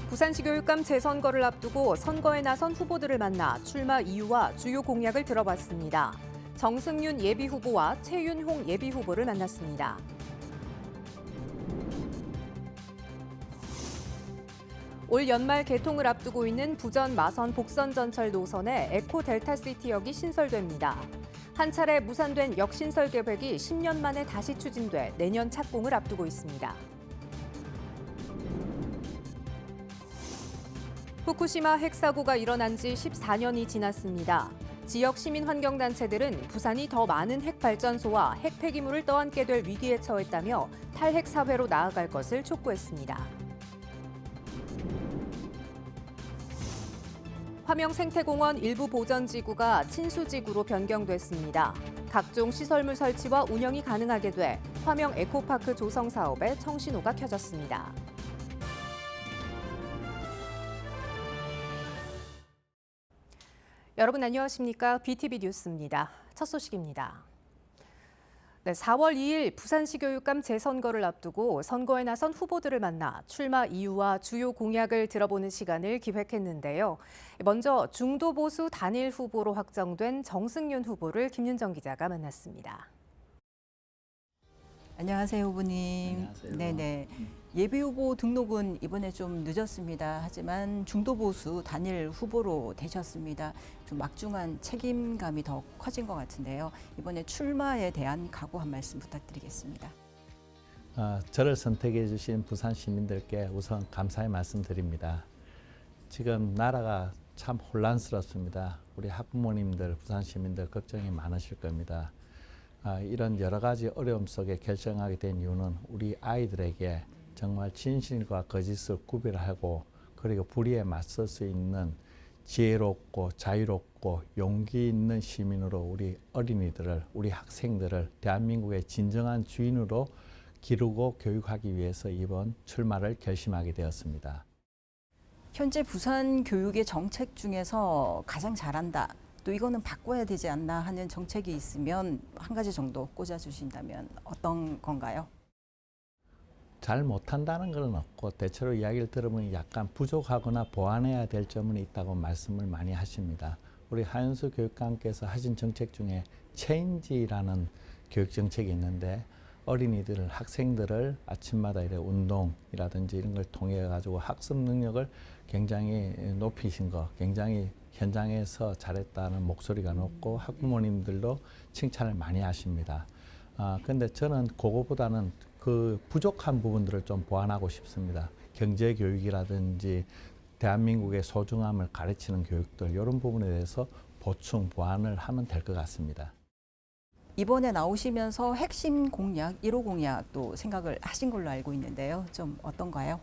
부산시 교육감 재선거를 앞두고 선거에 나선 후보들을 만나 출마 이유와 주요 공약을 들어봤습니다. 정승윤 예비후보와 최윤홍 예비후보를 만났습니다. 올 연말 개통을 앞두고 있는 부전 마선 복선 전철 노선에 에코 델타시티역이 신설됩니다. 한 차례 무산된 역신설 계획이 10년 만에 다시 추진돼 내년 착공을 앞두고 있습니다. 후쿠시마 핵사고가 일어난 지 14년이 지났습니다. 지역 시민환경단체들은 부산이 더 많은 핵발전소와 핵 폐기물을 떠안게 될 위기에 처했다며 탈핵 사회로 나아갈 것을 촉구했습니다. 화명 생태공원 일부 보전지구가 친수지구로 변경됐습니다. 각종 시설물 설치와 운영이 가능하게 돼 화명 에코파크 조성 사업에 청신호가 켜졌습니다. 여러분 안녕하십니까? BTV 뉴스입니다. 첫 소식입니다. 4월 2일 부산시 교육감 재선거를 앞두고 선거에 나선 후보들을 만나 출마 이유와 주요 공약을 들어보는 시간을 기획했는데요. 먼저 중도 보수 단일 후보로 확정된 정승윤 후보를 김윤정 기자가 만났습니다. 안녕하세요, 후보님. 안녕하세요. 네네. 예비 후보 등록은 이번에 좀 늦었습니다. 하지만 중도 보수 단일 후보로 되셨습니다. 좀 막중한 책임감이 더 커진 것 같은데요. 이번에 출마에 대한 각오 한 말씀 부탁드리겠습니다. 저를 선택해 주신 부산 시민들께 우선 감사의 말씀드립니다. 지금 나라가 참 혼란스럽습니다. 우리 학부모님들, 부산 시민들 걱정이 많으실 겁니다. 이런 여러 가지 어려움 속에 결정하게 된 이유는 우리 아이들에게 정말 진실과 거짓을 구별하고 그리고 불의에 맞설 수 있는 지혜롭고 자유롭고 용기 있는 시민으로 우리 어린이들을, 우리 학생들을 대한민국의 진정한 주인으로 기르고 교육하기 위해서 이번 출마를 결심하게 되었습니다. 현재 부산 교육의 정책 중에서 가장 잘한다. 또 이거는 바꿔야 되지 않나 하는 정책이 있으면 한 가지 정도 꽂아주신다면 어떤 건가요? 잘 못한다는 건 없고 대체로 이야기를 들으면 약간 부족하거나 보완해야 될 점은 있다고 말씀을 많이 하십니다. 우리 하윤수 교육감께서 하신 정책 중에 체인지라는 교육 정책이 있는데 어린이들, 학생들을 아침마다 이렇게 운동이라든지 이런 걸 통해 가지고 학습 능력을 굉장히 높이신 거, 굉장히 현장에서 잘했다는 목소리가 높고 학부모님들도 칭찬을 많이 하십니다. 근데 저는 그거보다는 그 부족한 부분들을 좀 보완하고 싶습니다. 경제 교육이라든지 대한민국의 소중함을 가르치는 교육들 이런 부분에 대해서 보충 보완을 하면 될 것 같습니다. 이번에 나오시면서 핵심 공약, 1호 공약도 생각을 하신 걸로 알고 있는데요. 좀 어떤가요?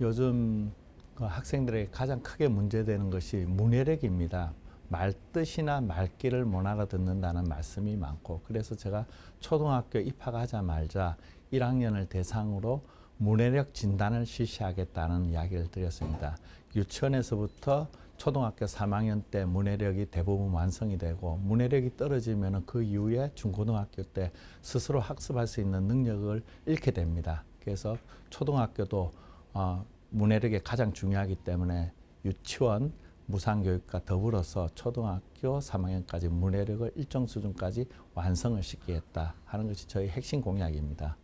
요즘 그 학생들에게 가장 크게 문제되는 것이 문해력입니다. 말뜻이나 말귀를 못 알아듣는다는 말씀이 많고 그래서 제가 초등학교 입학하자마자 1학년을 대상으로 문해력 진단을 실시하겠다는 이야기를 드렸습니다. 유치원에서부터 초등학교 3학년 때 문해력이 대부분 완성이 되고 문해력이 떨어지면 그 이후에 중고등학교 때 스스로 학습할 수 있는 능력을 잃게 됩니다. 그래서 초등학교도 문해력이 가장 중요하기 때문에 유치원, 무상교육과 더불어서 초등학교 3학년까지 문해력을 일정 수준까지 완성을 시키겠다 하는 것이 저희 핵심 공약입니다.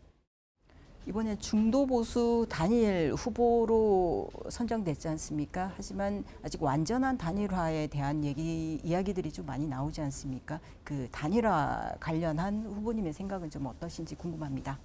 이번에 중도 보수 단일 후보로 선정됐지 않습니까? 하지만 아직 완전한 단일화에 대한 이야기들이 좀 많이 나오지 않습니까? 그 단일화 관련한 후보님의 생각은 좀 어떠신지 궁금합니다.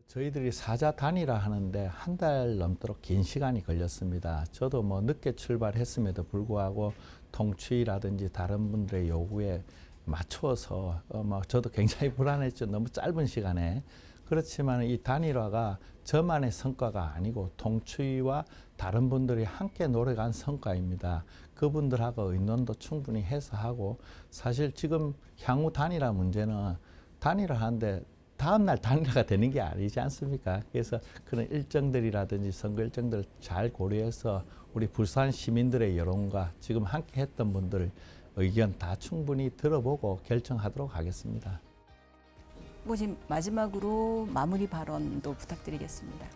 저희들이 사자 단일화 하는데 한 달 넘도록 긴 시간이 걸렸습니다. 저도 뭐 늦게 출발했음에도 불구하고 통추위라든지 다른 분들의 요구에 맞추어서 저도 굉장히 불안했죠. 너무 짧은 시간에. 그렇지만 이 단일화가 저만의 성과가 아니고 통추위와 다른 분들이 함께 노력한 성과입니다. 그분들하고 의논도 충분히 해서 하고 사실 지금 향후 단일화 문제는 단일화하는데 다음날 단일화가 되는 게 아니지 않습니까? 그래서 그런 일정들이라든지 선거 일정들을 잘 고려해서 우리 부산 시민들의 여론과 지금 함께 했던 분들 의견 다 충분히 들어보고 결정하도록 하겠습니다. 후보님 마지막으로 마무리 발언도 부탁드리겠습니다.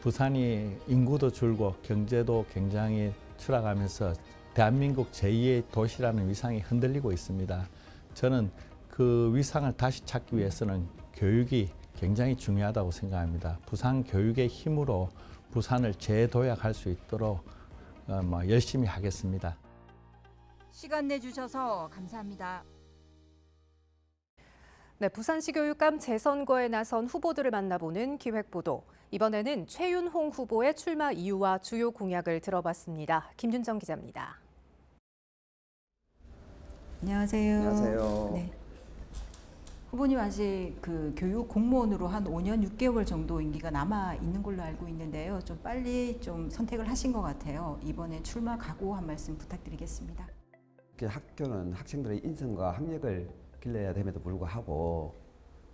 부산이 인구도 줄고 경제도 굉장히 추락하면서 대한민국 제2의 도시라는 위상이 흔들리고 있습니다. 저는 그 위상을 다시 찾기 위해서는 교육이 굉장히 중요하다고 생각합니다. 부산 교육의 힘으로 부산을 재도약할 수 있도록 열심히 하겠습니다. 시간 내주셔서 감사합니다. 네, 부산시 교육감 재선거에 나선 후보들을 만나보는 기획보도. 이번에는 최윤홍 후보의 출마 이유와 주요 공약을 들어봤습니다. 김준정 기자입니다. 안녕하세요. 안녕하세요. 네. 후보님 아직 그 교육 공무원으로 한 5년 6개월 정도 임기가 남아 있는 걸로 알고 있는데요. 좀 빨리 좀 선택을 하신 것 같아요. 이번에 출마 각오 한 말씀 부탁드리겠습니다. 학교는 학생들의 인성과 학력을 길러야 됨에도 불구하고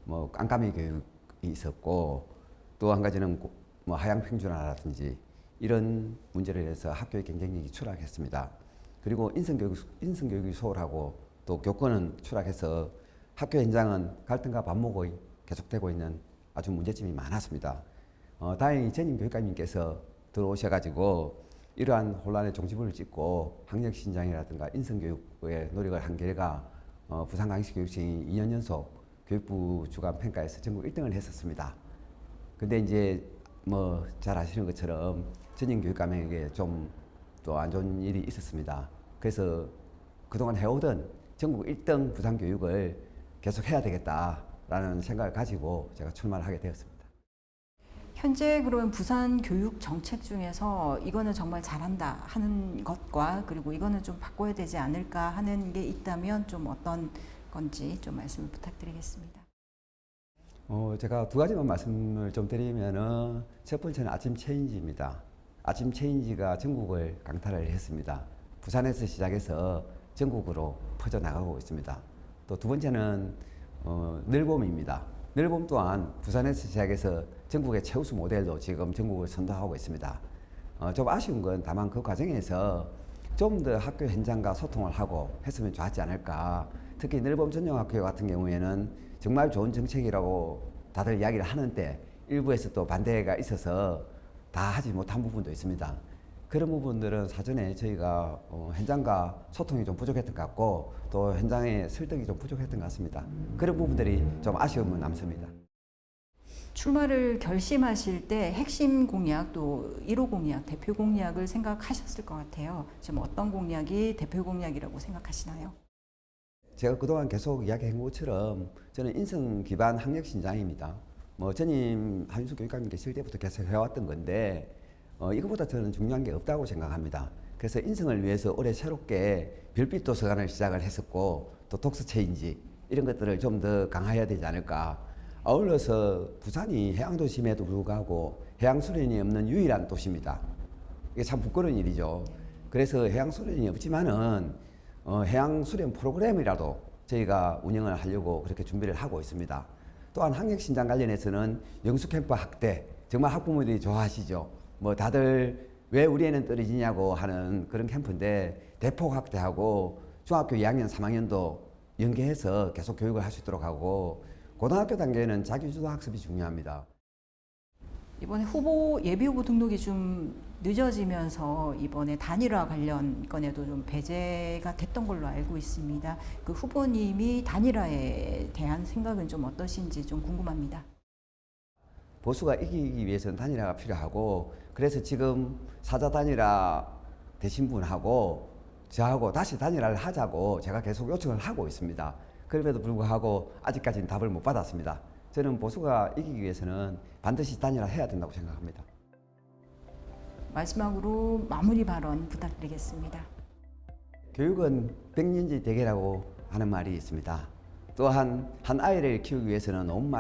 뭐 깜깜이 교육이 있었고 또 한 가지는 뭐 하향 평준화라든지 이런 문제를 해서 학교의 경쟁력이 추락했습니다. 그리고 인성교육이 소홀하고 또 교권은 추락해서 학교 현장은 갈등과 반목이 계속되고 있는 아주 문제점이 많았습니다. 다행히 전임 교육감님께서 들어오셔가지고 이러한 혼란의 종지부를 찍고 학력 신장이라든가 인성교육의 노력을 한 결과 부산광역시교육청이 2년 연속 교육부 주간 평가에서 전국 1등을 했었습니다. 근데 이제 뭐 잘 아시는 것처럼 전임 교육감에게 좀 또 안 좋은 일이 있었습니다. 그래서 그동안 해오던 전국 1등 부산 교육을 계속 해야 되겠다라는 생각을 가지고 제가 출마를 하게 되었습니다. 현재 그러면 부산 교육 정책 중에서 이거는 정말 잘한다 하는 것과 그리고 이거는 좀 바꿔야 되지 않을까 하는 게 있다면 좀 어떤 건지 좀 말씀을 부탁드리겠습니다. 제가 두 가지만 말씀을 좀 드리면은 첫 번째는 아침 체인지입니다. 아침 체인지가 전국을 강타를 했습니다. 부산에서 시작해서 전국으로 퍼져나가고 있습니다. 또 두 번째는 늘봄입니다. 늘봄 또한 부산에서 시작해서 전국의 최우수 모델로 지금 전국을 선도하고 있습니다. 좀 아쉬운 건 다만 그 과정에서 좀 더 학교 현장과 소통을 하고 했으면 좋았지 않을까. 특히 늘봄 전용학교 같은 경우에는 정말 좋은 정책이라고 다들 이야기를 하는데 일부에서 또 반대가 있어서 다 하지 못한 부분도 있습니다. 그런 부분들은 사전에 저희가 현장과 소통이 좀 부족했던 것 같고 또 현장의 설득이 좀 부족했던 것 같습니다. 그런 부분들이 좀 아쉬움은 남습니다. 출마를 결심하실 때 핵심 공약 또 1호 공약, 대표 공약을 생각하셨을 것 같아요. 지금 어떤 공약이 대표 공약이라고 생각하시나요? 제가 그동안 계속 이야기한 것처럼 저는 인성 기반 학력 신장입니다. 뭐 전임 한윤수 교육감님 계실 때부터 계속 해왔던 건데 이거보다 저는 중요한 게 없다고 생각합니다. 그래서 인성을 위해서 올해 새롭게 별빛 도서관을 시작을 했었고 또 독서 체인지 이런 것들을 좀 더 강화해야 되지 않을까. 아울러서 부산이 해양도심에도 불구하고 해양수련이 없는 유일한 도시입니다. 이게 참 부끄러운 일이죠. 그래서 해양수련이 없지만은 해양수련 프로그램이라도 저희가 운영을 하려고 그렇게 준비를 하고 있습니다. 또한 학력신장 관련해서는 영수캠프 학대 정말 학부모들이 좋아하시죠. 뭐 다들 왜 우리 애는 떨어지냐고 하는 그런 캠프인데 대폭 확대하고 중학교 2학년, 3학년도 연계해서 계속 교육을 할 수 있도록 하고 고등학교 단계는 자기주도 학습이 중요합니다. 이번에 후보 예비 후보 등록이 좀 늦어지면서 이번에 단일화 관련 건에도 좀 배제가 됐던 걸로 알고 있습니다. 그 후보님이 단일화에 대한 생각은 좀 어떠신지 좀 궁금합니다. 보수가 이기기 위해서는 단일화가 필요하고 그래서 지금 사자 단일화 되신 분하고 저하고 다시 단일화를 하자고 제가 계속 요청을 하고 있습니다. 그럼에도 불구하고 아직까지는 답을 못 받았습니다. 저는 보수가 이기기 위해서는 반드시 단일화 해야 된다고 생각합니다. 마지막으로 마무리 발언 부탁드리겠습니다. 교육은 백년지 대계라고 하는 말이 있습니다. 또한 한 아이를 키우기 위해서는 온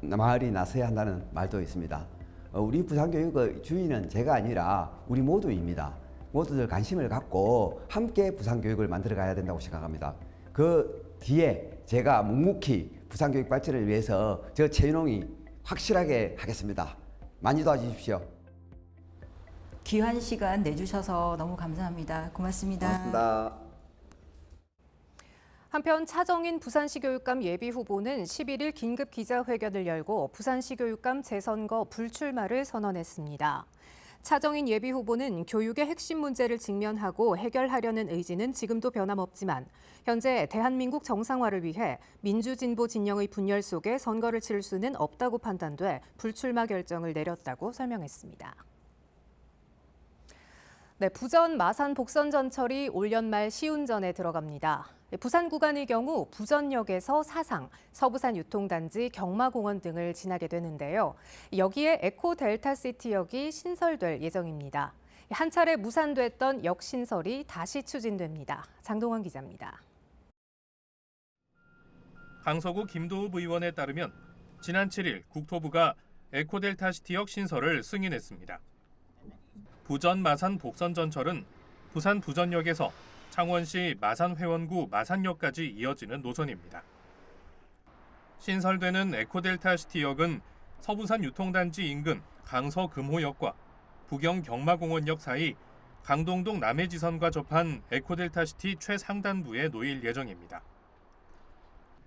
마을이 나서야 한다는 말도 있습니다. 우리 부산교육의 주인은 제가 아니라 우리 모두입니다. 모두들 관심을 갖고 함께 부산교육을 만들어 가야 된다고 생각합니다. 그 뒤에 제가 묵묵히 부산교육 발전을 위해서 저 최윤홍이 확실하게 하겠습니다. 많이 도와주십시오. 귀한 시간 내주셔서 너무 감사합니다. 고맙습니다. 고맙습니다. 한편 차정인 부산시 교육감 예비 후보는 11일 긴급 기자회견을 열고 부산시 교육감 재선거 불출마를 선언했습니다. 차정인 예비 후보는 교육의 핵심 문제를 직면하고 해결하려는 의지는 지금도 변함없지만 현재 대한민국 정상화를 위해 민주진보 진영의 분열 속에 선거를 치를 수는 없다고 판단돼 불출마 결정을 내렸다고 설명했습니다. 네, 부전 마산 복선 전철이 올 연말 시운전에 들어갑니다. 부산 구간의 경우 부전역에서 사상, 서부산 유통단지, 경마공원 등을 지나게 되는데요. 여기에 에코 델타시티역이 신설될 예정입니다. 한 차례 무산됐던 역 신설이 다시 추진됩니다. 장동원 기자입니다. 강서구 김도읍 의원에 따르면 지난 7일 국토부가 에코 델타시티역 신설을 승인했습니다. 부전 마산 복선 전철은 부산 부전역에서 창원시 마산회원구 마산역까지 이어지는 노선입니다. 신설되는 에코델타시티역은 서부산 유통단지 인근 강서 금호역과 부경 경마공원역 사이 강동동 남해지선과 접한 에코델타시티 최상단부에 놓일 예정입니다.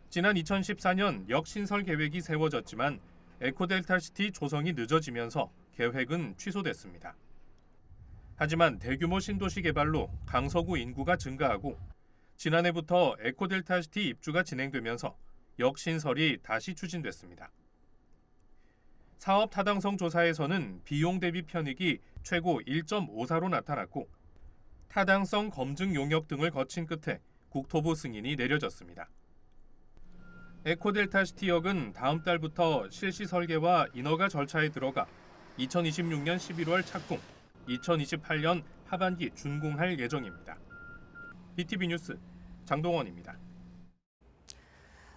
지난 2014년 역 신설 계획이 세워졌지만 에코델타시티 조성이 늦어지면서 계획은 취소됐습니다. 하지만 대규모 신도시 개발로 강서구 인구가 증가하고 지난해부터 에코델타시티 입주가 진행되면서 역 신설이 다시 추진됐습니다. 사업 타당성 조사에서는 비용 대비 편익이 최고 1.54로 나타났고 타당성 검증 용역 등을 거친 끝에 국토부 승인이 내려졌습니다. 에코델타시티역은 다음 달부터 실시 설계와 인허가 절차에 들어가 2026년 11월 착공, 2028년 하반기 준공할 예정입니다. BTV 뉴스 장동원입니다.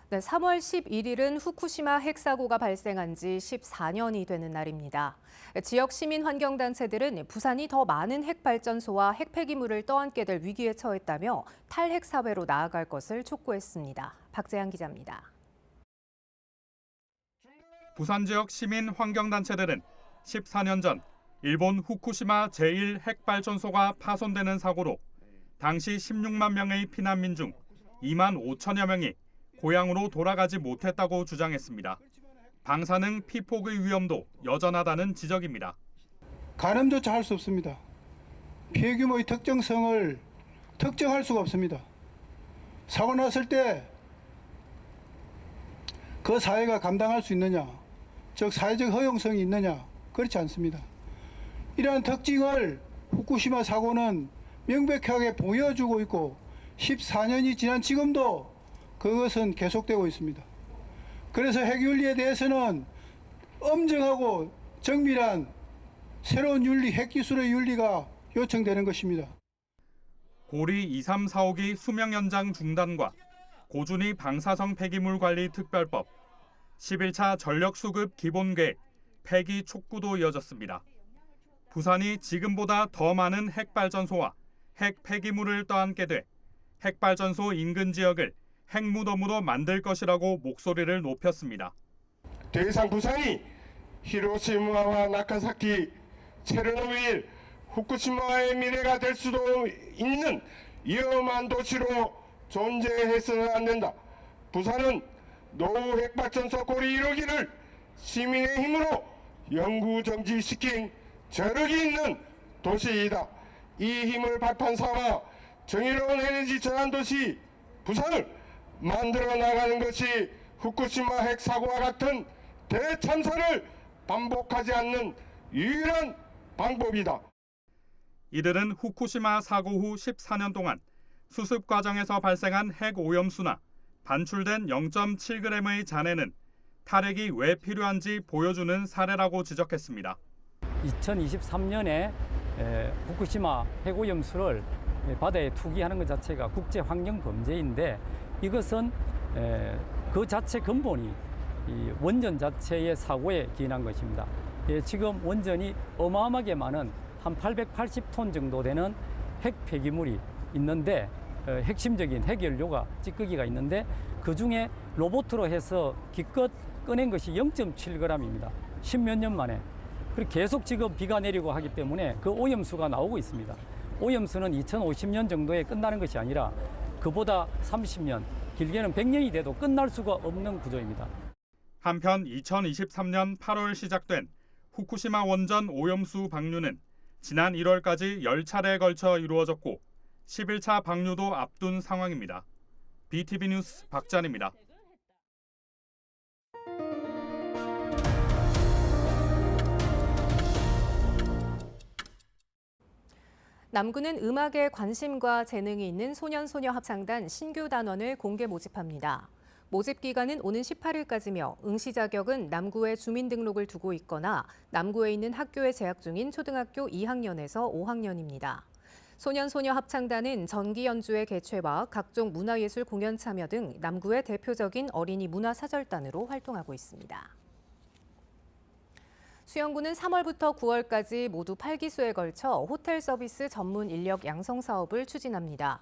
네, 3월 11일은 후쿠시마 핵사고가 발생한 지 14년이 되는 날입니다. 지역 시민 환경단체들은 부산이 더 많은 핵발전소와 핵폐기물을 떠안게 될 위기에 처했다며 탈핵 사회로 나아갈 것을 촉구했습니다. 박재한 기자입니다. 부산 지역 시민 환경단체들은 14년 전 일본 후쿠시마 제1 핵발전소가 파손되는 사고로 당시 16만 명의 피난민 중 2만 5천여 명이 고향으로 돌아가지 못했다고 주장했습니다. 방사능 피폭의 위험도 여전하다는 지적입니다. 가늠조차 할 수 없습니다. 피해 규모의 특정성을 특정할 수가 없습니다. 사고 났을 때 그 사회가 감당할 수 있느냐, 즉 사회적 허용성이 있느냐, 그렇지 않습니다. 이러한 특징을 후쿠시마 사고는 명백하게 보여주고 있고 14년이 지난 지금도 그것은 계속되고 있습니다. 그래서 핵윤리에 대해서는 엄정하고 정밀한 새로운 윤리, 핵기술의 윤리가 요청되는 것입니다. 고리 2345기 수명 연장 중단과 고준위 방사성 폐기물 관리 특별법, 11차 전력수급 기본계획, 폐기 촉구도 이어졌습니다. 부산이 지금보다 더 많은 핵발전소와 핵 폐기물을 떠안게 돼 핵발전소 인근 지역을 핵무덤으로 만들 것이라고 목소리를 높였습니다. 더 이상 부산이 히로시마와 나카사키, 체르노빌, 후쿠시마의 미래가 될 수도 있는 위험한 도시로 존재해서는 안 된다. 부산은 노후 핵발전소 고리 1호기를 시민의 힘으로 영구 정지시킨 저력이 있는 도시이다. 이 힘을 발판 삼아 정의로운 에너지 전환 도시 부산을 만들어 나가는 것이 후쿠시마 핵사고와 같은 대참사를 반복하지 않는 유일한 방법이다. 이들은 후쿠시마 사고 후 14년 동안 수습 과정에서 발생한 핵 오염수나 반출된 0.7g의 잔해는 탈핵이 왜 필요한지 보여주는 사례라고 지적했습니다. 2023년에 후쿠시마 핵오염수를 바다에 투기하는 것 자체가 국제 환경 범죄인데 이것은 그 자체 근본이 이 원전 자체의 사고에 기인한 것입니다. 지금 원전이 어마어마하게 많은 한 880톤 정도 되는 핵 폐기물이 있는데 핵심적인 핵연료가 찌꺼기가 있는데 그중에 로봇으로 해서 기껏 꺼낸 것이 0.7g입니다. 10몇 년 만에. 그리고 계속 지금 비가 내리고 하기 때문에 그 오염수가 나오고 있습니다. 오염수는 2050년 정도에 끝나는 것이 아니라 그보다 30년 길게는 100년이 돼도 끝날 수가 없는 구조입니다. 한편 2023년 8월 시작된 후쿠시마 원전 오염수 방류는 지난 1월까지 10차례에 걸쳐 이루어졌고 11차 방류도 앞둔 상황입니다. BTV 뉴스 박찬입니다. 남구는 음악에 관심과 재능이 있는 소년소녀 합창단 신규 단원을 공개 모집합니다. 모집 기간은 오는 18일까지며 응시 자격은 남구에 주민등록을 두고 있거나 남구에 있는 학교에 재학 중인 초등학교 2학년에서 5학년입니다. 소년소녀 합창단은 전기 연주회 개최와 각종 문화예술 공연 참여 등 남구의 대표적인 어린이 문화사절단으로 활동하고 있습니다. 수영구는 3월부터 9월까지 모두 8기수에 걸쳐 호텔 서비스 전문 인력 양성 사업을 추진합니다.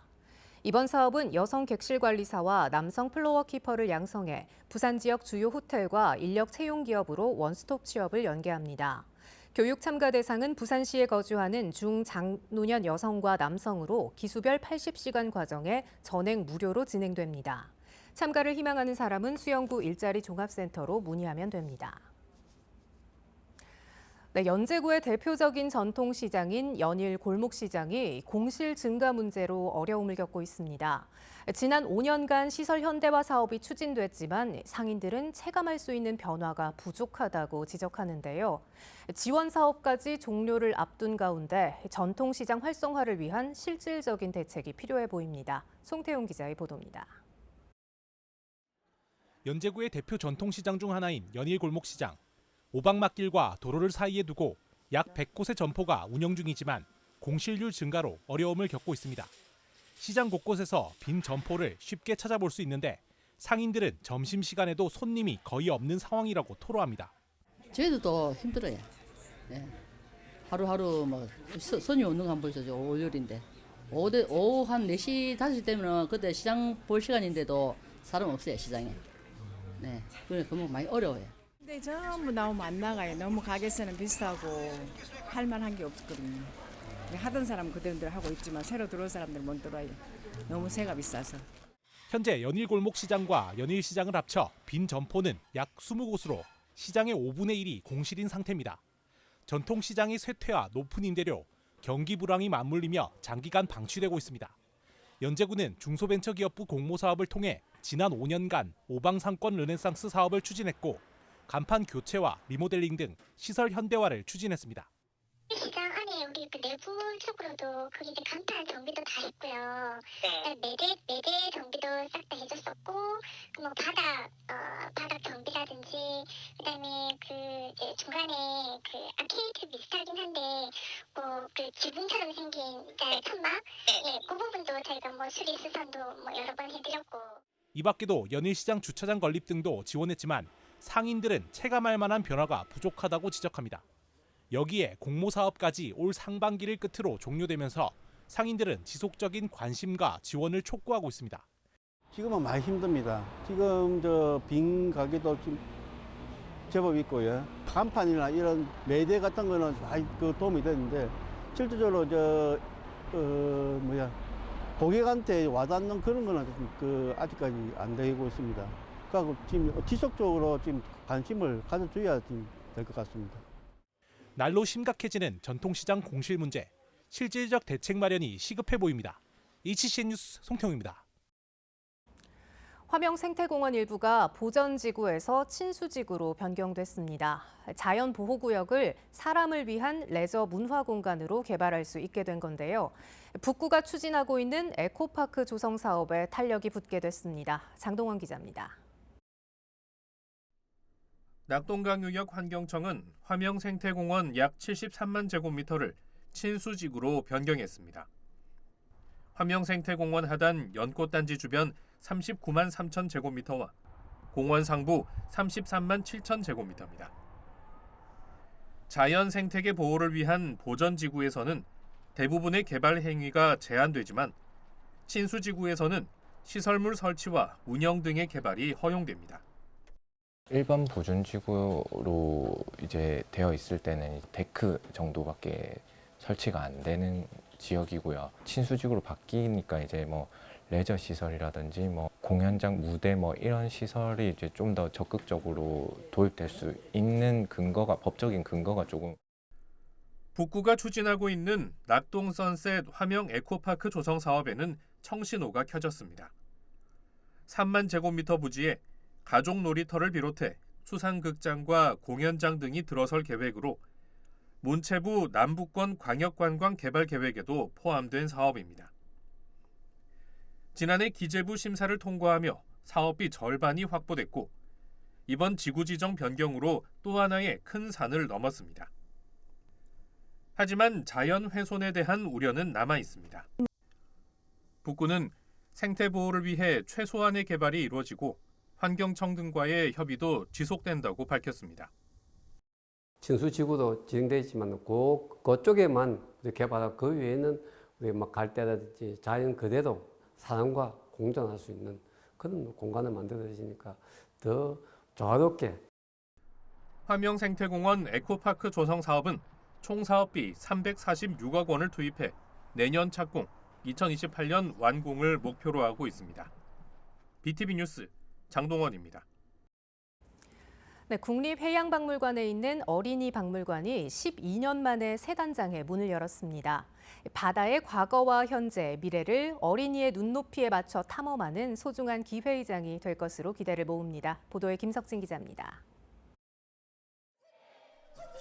이번 사업은 여성 객실관리사와 남성 플로어키퍼를 양성해 부산 지역 주요 호텔과 인력 채용 기업으로 원스톱 취업을 연계합니다. 교육 참가 대상은 부산시에 거주하는 중장노년 여성과 남성으로 기수별 80시간 과정에 전액 무료로 진행됩니다. 참가를 희망하는 사람은 수영구 일자리 종합센터로 문의하면 됩니다. 네, 연제구의 대표적인 전통시장인 연일 골목시장이 공실 증가 문제로 어려움을 겪고 있습니다. 지난 5년간 시설 현대화 사업이 추진됐지만 상인들은 체감할 수 있는 변화가 부족하다고 지적하는데요. 지원 사업까지 종료를 앞둔 가운데 전통시장 활성화를 위한 실질적인 대책이 필요해 보입니다. 송태용 기자의 보도입니다. 연제구의 대표 전통시장 중 하나인 연일 골목시장. 오방막길과 도로를 사이에 두고 약 100곳의 점포가 운영 중이지만 공실률 증가로 어려움을 겪고 있습니다. 시장 곳곳에서 빈 점포를 쉽게 찾아볼 수 있는데 상인들은 점심시간에도 손님이 거의 없는 상황이라고 토로합니다. 저희도 더 힘들어요. 네. 하루하루 뭐 손이 오는 거 한번 보죠. 월요일인데. 오후 한 4시, 5시 되면 그때 시장 볼 시간인데도 사람 없어요, 시장에. 네. 그러니까 많이 어려워요. 근데 전부 나오면 안 나가요. 너무 가게세는 비싸고 할 만한 게 없거든요. 하던 사람은 그대로 하고 있지만 새로 들어올 사람들 못 들어와요. 너무 세가 비싸서. 현재 연일골목시장과 연일시장을 합쳐 빈 점포는 약 20곳으로 시장의 5분의 1이 공실인 상태입니다. 전통시장의 쇠퇴와 높은 임대료, 경기 불황이 맞물리며 장기간 방치되고 있습니다. 연제구는 중소벤처기업부 공모사업을 통해 지난 5년간 오방상권 르네상스 사업을 추진했고 간판 교체와 리모델링 등 시설 현대화를 추진했습니다. 시장 안에 우리 내부적으로도 거기 이제 간판 정비도 다 했고요. 매대 정비도 싹 다 해줬었고, 뭐 바닥 정비라든지, 그다음에 이제 중간에 아케이드 비슷하긴 한데, 그 지붕처럼 생긴 천막, 그 부분도 저희가 뭐 수리 수선도 여러 번 해드렸고. 이 밖에도 연일시장 주차장 건립 등도 지원했지만 상인들은 체감할 만한 변화가 부족하다고 지적합니다. 여기에 공모사업까지 올 상반기를 끝으로 종료되면서 상인들은 지속적인 관심과 지원을 촉구하고 있습니다. 지금은 많이 힘듭니다. 지금 빈 가게도 좀 제법 있고요. 간판이나 이런 매대 같은 거는 많이 도움이 되는데 실질적으로 고객한테 와닿는 그런 거는 아직까지 안 되고 있습니다. 그리고 지금 지속적으로 지금 관심을 가져줘야 될 것 같습니다. 날로 심각해지는 전통시장 공실 문제, 실질적 대책 마련이 시급해 보입니다. HCN 뉴스 송태웅입니다. 화명생태공원 일부가 보전지구에서 친수지구로 변경됐습니다. 자연보호구역을 사람을 위한 레저 문화공간으로 개발할 수 있게 된 건데요. 북구가 추진하고 있는 에코파크 조성 사업에 탄력이 붙게 됐습니다. 장동원 기자입니다. 낙동강유역 환경청은 화명생태공원 약 73만 제곱미터를 친수지구로 변경했습니다. 화명생태공원 하단 연꽃단지 주변 39만 3천 제곱미터와 공원 상부 33만 7천 제곱미터입니다. 자연 생태계 보호를 위한 보전지구에서는 대부분의 개발 행위가 제한되지만 친수지구에서는 시설물 설치와 운영 등의 개발이 허용됩니다. 일반 보존지구로 이제 되어 있을 때는 데크 정도밖에 설치가 안 되는 지역이고요. 친수지구로 바뀌니까 이제 뭐 레저 시설이라든지 뭐 공연장, 무대 뭐 이런 시설이 이제 좀 더 적극적으로 도입될 수 있는 근거가, 법적인 근거가 조금. 북구가 추진하고 있는 낙동 선셋 화명 에코파크 조성 사업에는 청신호가 켜졌습니다. 3만 제곱미터 부지에 가족 놀이터를 비롯해 수상극장과 공연장 등이 들어설 계획으로 문체부 남북권 광역관광 개발 계획에도 포함된 사업입니다. 지난해 기재부 심사를 통과하며 사업비 절반이 확보됐고 이번 지구 지정 변경으로 또 하나의 큰 산을 넘었습니다. 하지만 자연 훼손에 대한 우려는 남아 있습니다. 북구는 생태 보호를 위해 최소한의 개발이 이루어지고 환경청 등과의 협의도 지속된다고 밝혔습니다. 친수지구도 지정되어 있지만 그쪽에만 개발하고 그 외에는 우리 막 갈대라든지 자연 그대로 사람과 공존할 수 있는 그런 공간을 만들어지니까 더 조화롭게. 화명생태공원 에코파크 조성 사업은 총 사업비 346억 원을 투입해 내년 착공, 2028년 완공을 목표로 하고 있습니다. BTV 뉴스 장동원입니다. 네, 국립해양박물관에 있는 어린이 박물관이 12년 만에 새 단장에 문을 열었습니다. 바다의 과거와 현재, 미래를 어린이의 눈높이에 맞춰 탐험하는 소중한 기회의장이 될 것으로 기대를 모읍니다. 보도에 김석진 기자입니다.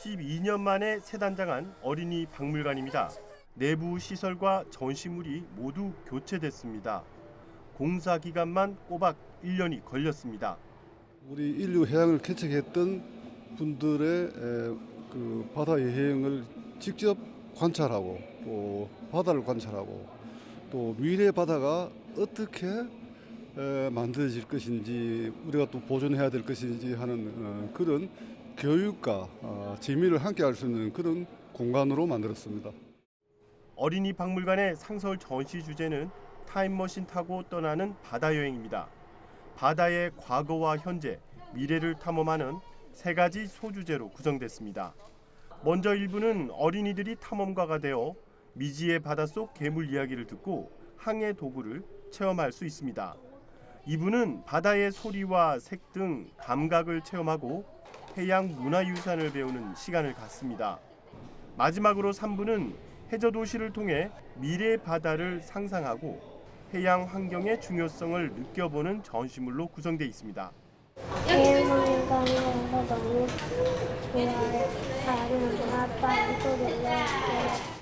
12년 만에 새 단장한 어린이 박물관입니다. 내부 시설과 전시물이 모두 교체됐습니다. 공사 기간만 꼬박 1년이 걸렸습니다. 우리 인류 해양을 개척했던 분들의 그 바다의 해양을 직접 관찰하고 또 바다를 관찰하고 또 미래 바다가 어떻게 만들어질 것인지 우리가 또 보존해야 될 것인지 하는 그런 교육과 재미를 함께 할 수 있는 그런 공간으로 만들었습니다. 어린이 박물관의 상설 전시 주제는 타임머신 타고 떠나는 바다 여행입니다. 바다의 과거와 현재, 미래를 탐험하는 세 가지 소주제로 구성됐습니다. 먼저 1부는 어린이들이 탐험가가 되어 미지의 바닷속 괴물 이야기를 듣고 항해 도구를 체험할 수 있습니다. 2부는 바다의 소리와 색 등 감각을 체험하고 해양 문화유산을 배우는 시간을 갖습니다. 마지막으로 3부는 해저 도시를 통해 미래 바다를 상상하고 해양 환경의 중요성을 느껴보는 전시물로 구성되어 있습니다. 해양관에 가서 너무 좋아해. 다른 아빠랑 또 놀러올게요.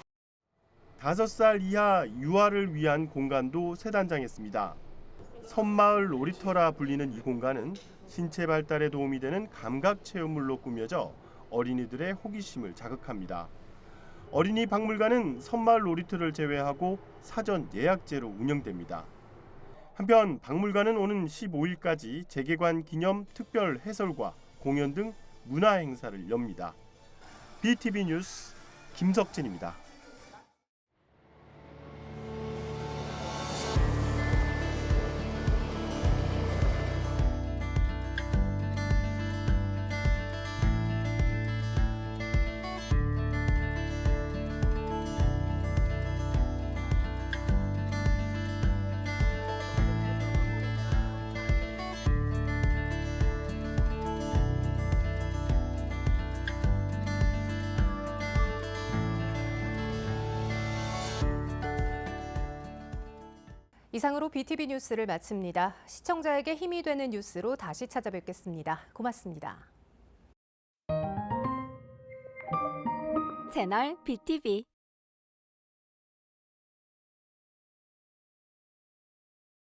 5살 이하 유아를 위한 공간도 새 단장했습니다. 섬마을 놀이터라 불리는 이 공간은 신체 발달에 도움이 되는 감각 체험물로 꾸며져 어린이들의 호기심을 자극합니다. 어린이 박물관은 섬마을 놀이터를 제외하고 사전 예약제로 운영됩니다. 한편 박물관은 오는 15일까지 재개관 기념 특별 해설과 공연 등 문화 행사를 엽니다. BTV 뉴스 김석진입니다. 이상으로 BTV 뉴스를 마칩니다. 시청자에게 힘이 되는 뉴스로 다시 찾아뵙겠습니다. 고맙습니다. 채널 BTV